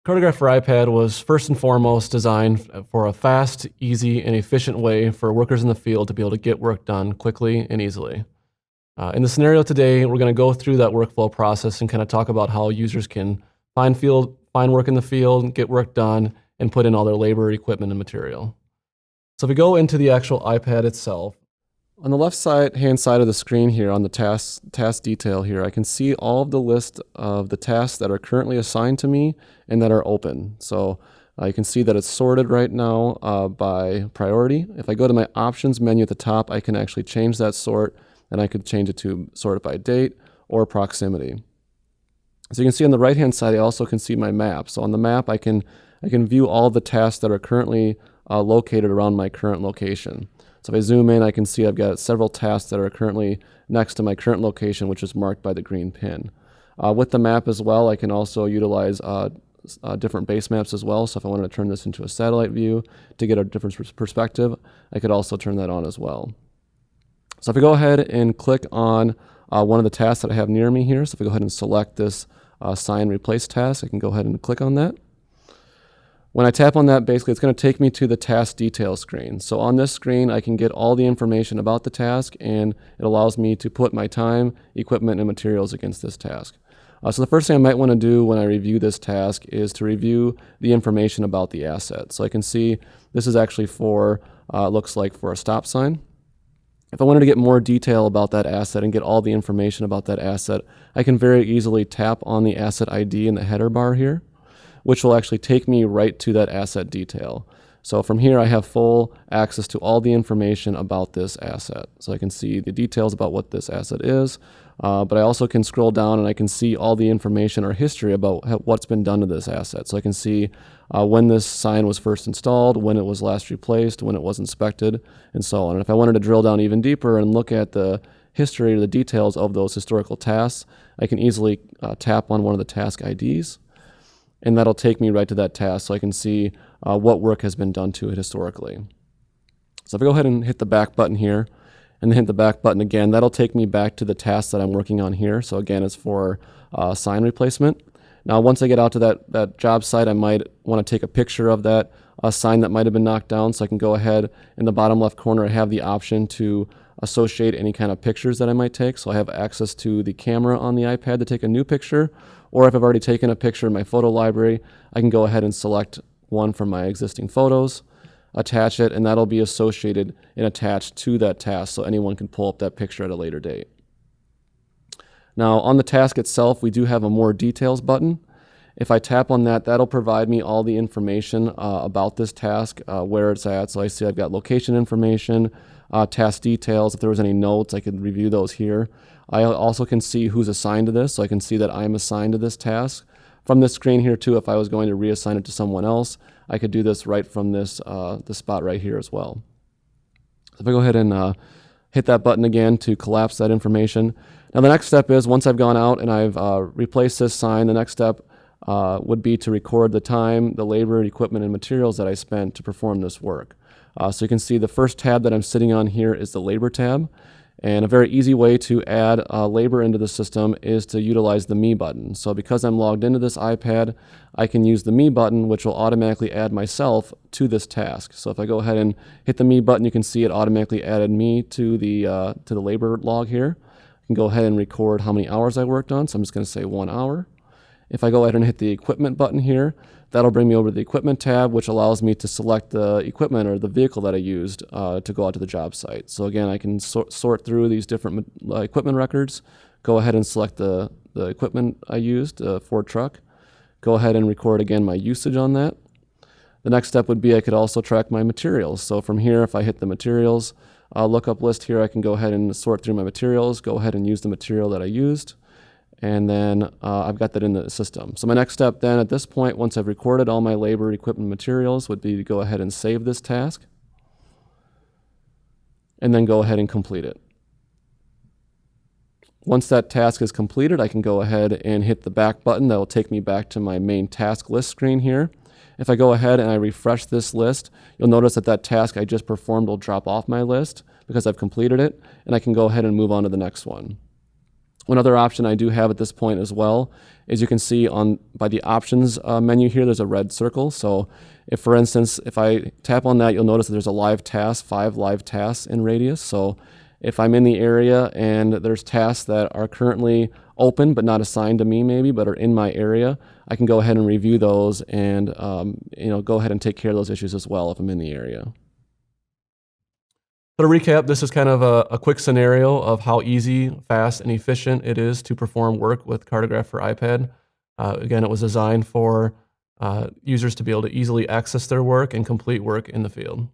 Cartegraph for iPad was first and foremost designed for a fast, easy, and efficient way for workers in the field to be able to get work done quickly and easily. In the scenario today, we're going to go through that workflow process and kind of talk about how users can find work in the field, get work done, and put in all their labor, equipment, and material. So if we go into the actual iPad itself, on the left hand side of the screen here on the task detail here, I can see all of the list of the tasks that are currently assigned to me and that are open. So you can see that it's sorted right now by priority. If I go to my options menu at the top, I can actually change that sort, and I could change it to sort it by date or proximity. So you can see on the right hand side, I also can see my map. So on the map, I can view all the tasks that are currently located around my current location. So if I zoom in, I can see I've got several tasks that are currently next to my current location, which is marked by the green pin. With the map as well, I can also utilize different base maps as well. So if I wanted to turn this into a satellite view to get a different perspective, I could also turn that on as well. So if I go ahead and click on one of the tasks that I have near me here, so if I go ahead and select this Assign Replace task, I can go ahead and click on that. When I tap on that, basically it's going to take me to the task details screen. So on this screen, I can get all the information about the task, and it allows me to put my time, equipment, and materials against this task. So the first thing I might want to do when I review this task is to review the information about the asset. So I can see this is actually for, looks like for a stop sign. If I wanted to get more detail about that asset and get all the information about that asset, I can very easily tap on the asset ID in the header bar here, which will actually take me right to that asset detail. So from here, I have full access to all the information about this asset. So I can see the details about what this asset is, but I also can scroll down and I can see all the information or history about what's been done to this asset. So I can see when this sign was first installed, when it was last replaced, when it was inspected, and so on. And if I wanted to drill down even deeper and look at the history or the details of those historical tasks, I can easily tap on one of the task IDs, and that'll take me right to that task so I can see what work has been done to it historically. So if I go ahead and hit the back button here, and then hit the back button again, that'll take me back to the task that I'm working on here. So again, it's for sign replacement. Now once I get out to that job site, I might want to take a picture of that sign that might have been knocked down, so I can go ahead in the bottom left corner, I have the option to associate any kind of pictures that I might take. So I have access to the camera on the iPad to take a new picture, or if I've already taken a picture in my photo library, I can go ahead and select one from my existing photos, attach it, and that'll be associated and attached to that task so anyone can pull up that picture at a later date. Now on the task itself, we do have a more details button. If I tap on that, that'll provide me all the information about this task, where it's at. So I see I've got location information, task details. If there was any notes, I could review those here. I also can see who's assigned to this, so I can see that I'm assigned to this task. From this screen here too, if I was going to reassign it to someone else, I could do this right from this spot right here as well. So if I go ahead and hit that button again to collapse that information. Now the next step is, once I've gone out and I've replaced this sign, the next step would be to record the time, the labor, equipment, and materials that I spent to perform this work. So you can see the first tab that I'm sitting on here is the labor tab. And a very easy way to add labor into the system is to utilize the Me button. So because I'm logged into this iPad, I can use the Me button, which will automatically add myself to this task. So if I go ahead and hit the Me button, you can see it automatically added me to the labor log here. I can go ahead and record how many hours I worked on. So I'm just going to say 1 hour. If I go ahead and hit the equipment button here, that'll bring me over to the equipment tab, which allows me to select the equipment or the vehicle that I used to go out to the job site. So again, I can sort through these different equipment records, go ahead and select the equipment I used, Ford truck, go ahead and record again my usage on that. The next step would be I could also track my materials. So from here, if I hit the materials lookup list here, I can go ahead and sort through my materials, go ahead and use the material that I used. And then I've got that in the system. So my next step then at this point, once I've recorded all my labor, equipment, materials, would be to go ahead and save this task, and then go ahead and complete it. Once that task is completed, I can go ahead and hit the back button. That will take me back to my main task list screen here. If I go ahead and I refresh this list, you'll notice that that task I just performed will drop off my list because I've completed it, and I can go ahead and move on to the next one. One other option I do have at this point as well is you can see by the options menu here, there's a red circle. So if, for instance, if I tap on that, you'll notice that there's a live task, 5 live tasks in Radius. So if I'm in the area and there's tasks that are currently open but not assigned to me maybe, but are in my area, I can go ahead and review those and go ahead and take care of those issues as well if I'm in the area. So to recap, this is kind of a quick scenario of how easy, fast, and efficient it is to perform work with Cartegraph for iPad. Again, it was designed for users to be able to easily access their work and complete work in the field.